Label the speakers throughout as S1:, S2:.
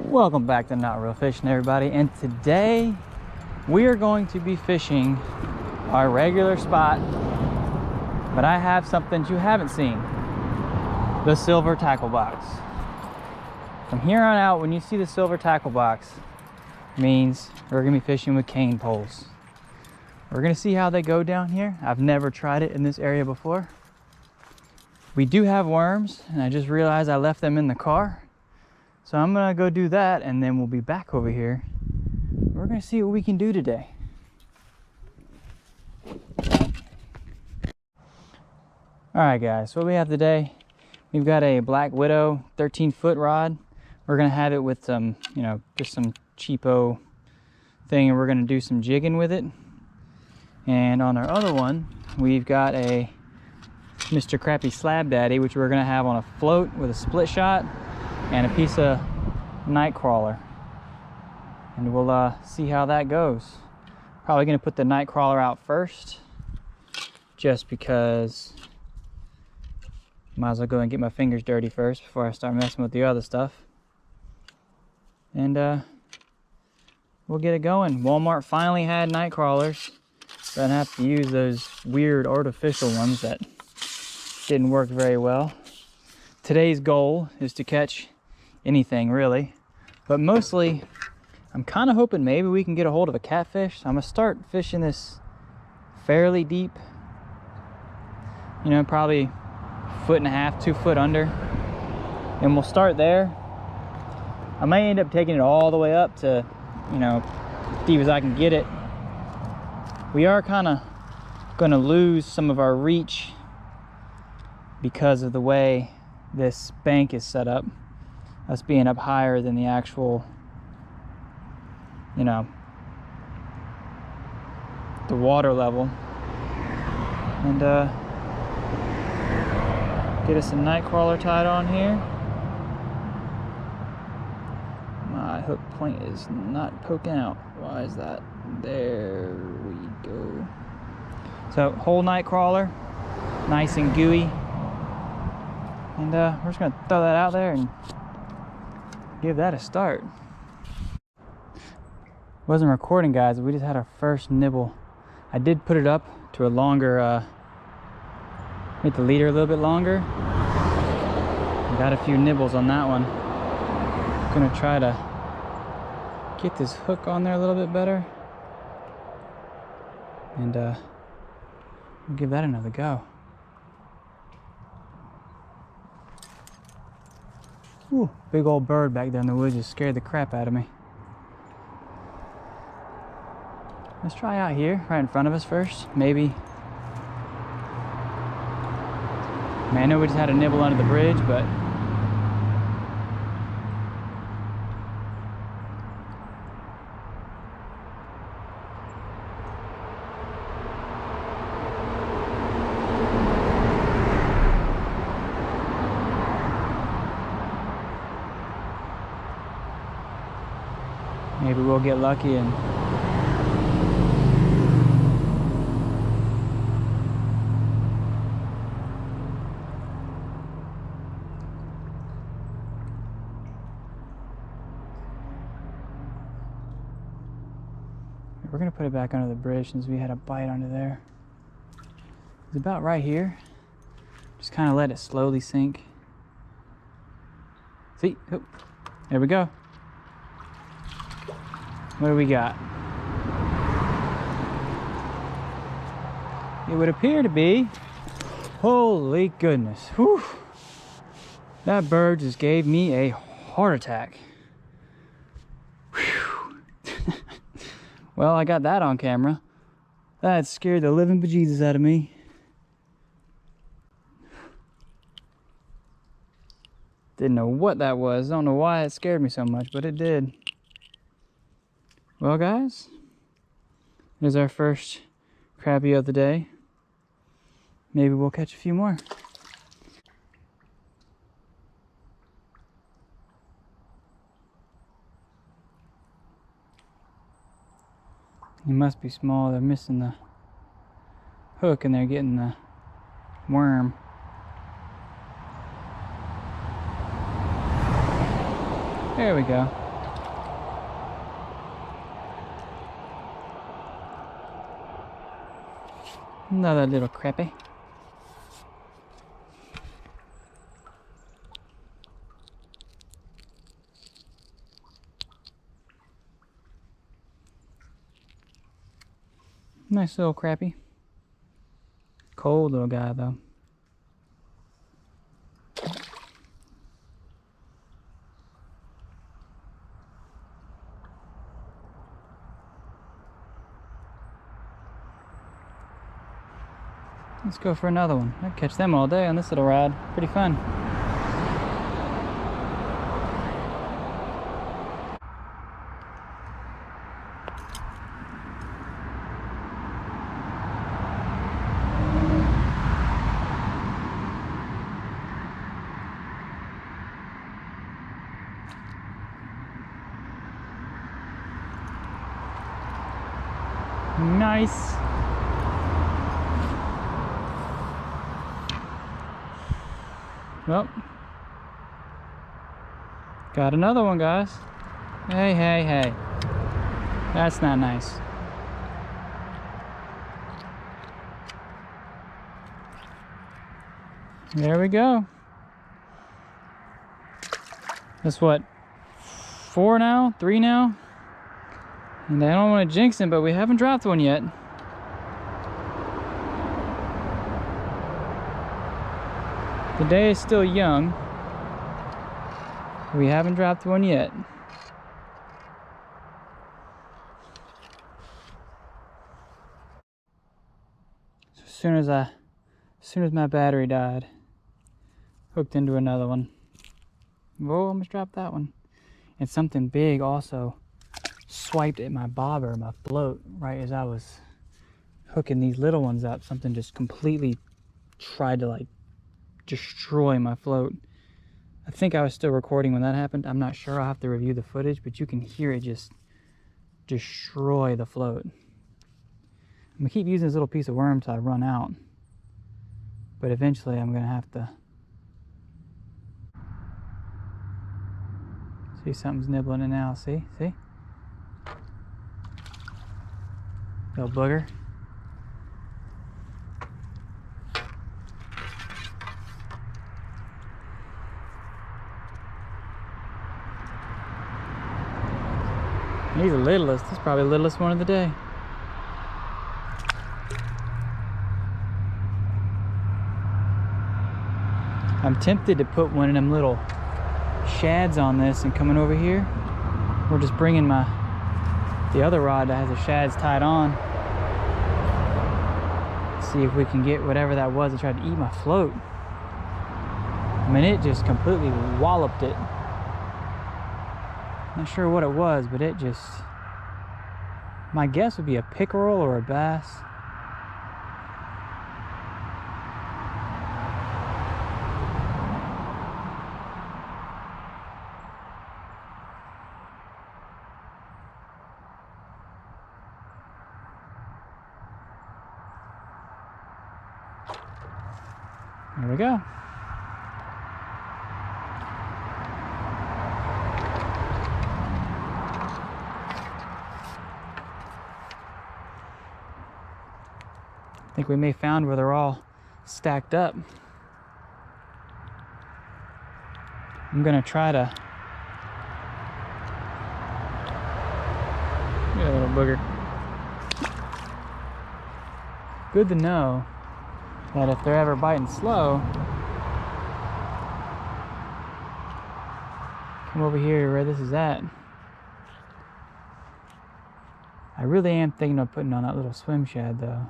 S1: Welcome back to Notreelfishing, everybody, and today we are going to be fishing our regular spot, but I have something you haven't seen: the silver tackle box. From here on out, when you see the silver tackle box, it means we're gonna be fishing with cane poles. We're gonna see how they go down here. I've never tried it in this area before. We do have worms, and I just realized I left them in the car. So I'm gonna go do that, and then we'll be back over here. We're gonna see what we can do today. All right, guys, so what we have today, we've got a Black Widow 13-foot rod. We're gonna have it with some, just some cheapo thing, and we're gonna do some jigging with it. And on our other one, we've got a Mr. Crappy Slab Daddy, which we're gonna have on a float with a split shot and a piece of night crawler, and we'll see how that goes. Probably gonna put the night crawler out first, just because might as well go and get my fingers dirty first before I start messing with the other stuff. And we'll get it going. Walmart finally had night crawlers, so I didn't have to use those weird artificial ones that didn't work very well. Today's goal is to catch anything, really, but mostly I'm kind of hoping maybe we can get a hold of a catfish. So I'm gonna start fishing this fairly deep, probably 1.5 feet, 2 foot under, and we'll start there. I may end up taking it all the way up to as deep as I can get it. We are kind of going to lose some of our reach because of the way this bank is set up, us being up higher than the actual, the water level. And get us a night crawler tied on here. My hook point is not poking out. Why is that? There we go. So whole night crawler, nice and gooey. And we're just gonna throw that out there and give that a start. Wasn't recording, guys. We just had our first nibble. I did put it up to a longer, make the leader a little bit longer. Got a few nibbles on that one. Gonna try to get this hook on there a little bit better, and we'll give that another go. Ooh, big old bird back there in the woods just scared the crap out of me. Let's try out here, right in front of us first, maybe. Man, I know we just had a nibble under the bridge, but maybe we'll get lucky and we're gonna put it back under the bridge since we had a bite under there. It's about right here. Just kind of let it slowly sink. See? Oh, there we go. What do we got? It would appear to be, holy goodness, whew. That bird just gave me a heart attack. Well, I got that on camera. That scared the living bejesus out of me. Didn't know what that was. Don't know why it scared me so much, but it did. Well, guys, here's our first crappie of the day. Maybe we'll catch a few more. He must be small. They're missing the hook and they're getting the worm. There we go. Another little crappie. Nice little crappie. Cold little guy though. Let's go for another one. I'd catch them all day on this little rod. Pretty fun. Nice. Well, got another one, guys. Hey, hey, hey. That's not nice. There we go. That's what, 4 now? 3 now? And I don't want to jinx him, but we haven't dropped one yet. The day is still young. We haven't dropped one yet. So as soon as my battery died, hooked into another one. Whoa, almost dropped that one. And something big also swiped at my bobber, my float, right as I was hooking these little ones up. Something just completely tried to like destroy my float. I think I was still recording when that happened. I'm not sure. I'll have to review the footage, but you can hear it just destroy the float. I'm gonna keep using this little piece of worm till I run out, but eventually I'm gonna have to. See, something's nibbling it now. See? Little booger. He's the littlest. He's probably the littlest one of the day. I'm tempted to put one of them little shads on this and coming over here. We're just bringing the other rod that has the shads tied on. See if we can get whatever that was that tried to eat my float. I mean, it just completely walloped it. Not sure what it was, but it just, my guess would be a pickerel or a bass. There we go. I think we may have found where they're all stacked up. I'm gonna try to get a little booger. Good to know that if they're ever biting slow, come over here to where this is at. I really am thinking of putting on that little swim shad though.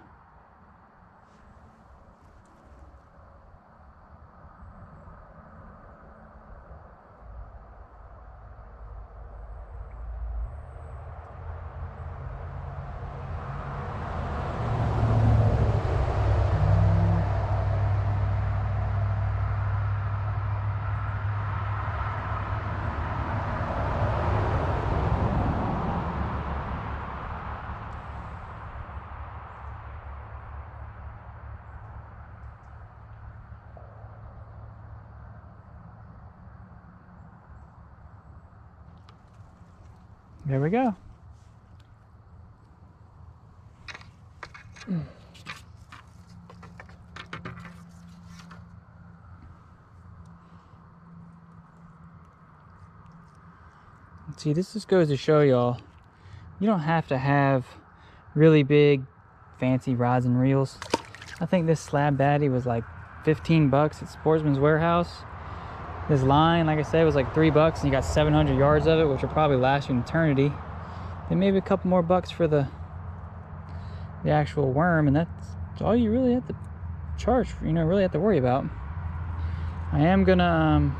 S1: There we go. See, this just goes to show y'all, you don't have to have really big fancy rods and reels. I think this slab batty was like 15 bucks at Sportsman's Warehouse. This line, like I said, was like 3 bucks, and you got 700 yards of it, which will probably last you an eternity. Then maybe a couple more bucks for the actual worm, and that's all you really have to charge for, really have to worry about. I am gonna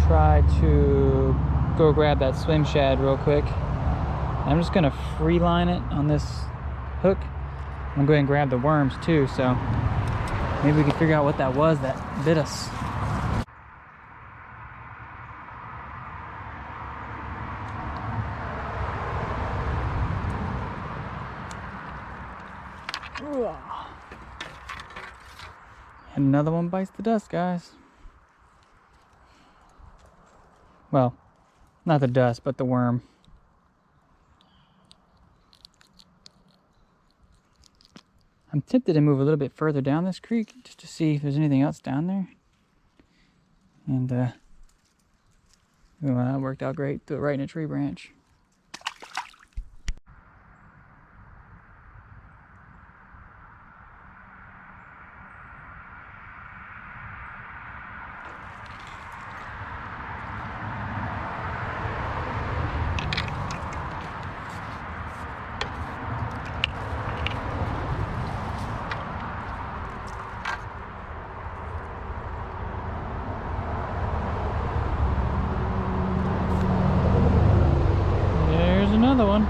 S1: try to go grab that swim shad real quick. I'm just gonna free line it on this hook. I'm gonna go ahead and grab the worms too, so maybe we can figure out what that was that bit us. And another one bites the dust, guys. Well, not the dust, but the worm. I'm tempted to move a little bit further down this creek just to see if there's anything else down there. And well, that worked out great. Threw it right in a tree branch. Another one.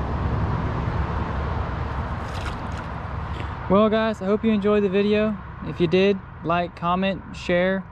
S1: Well guys, I hope you enjoyed the video. If you did, like, comment, share.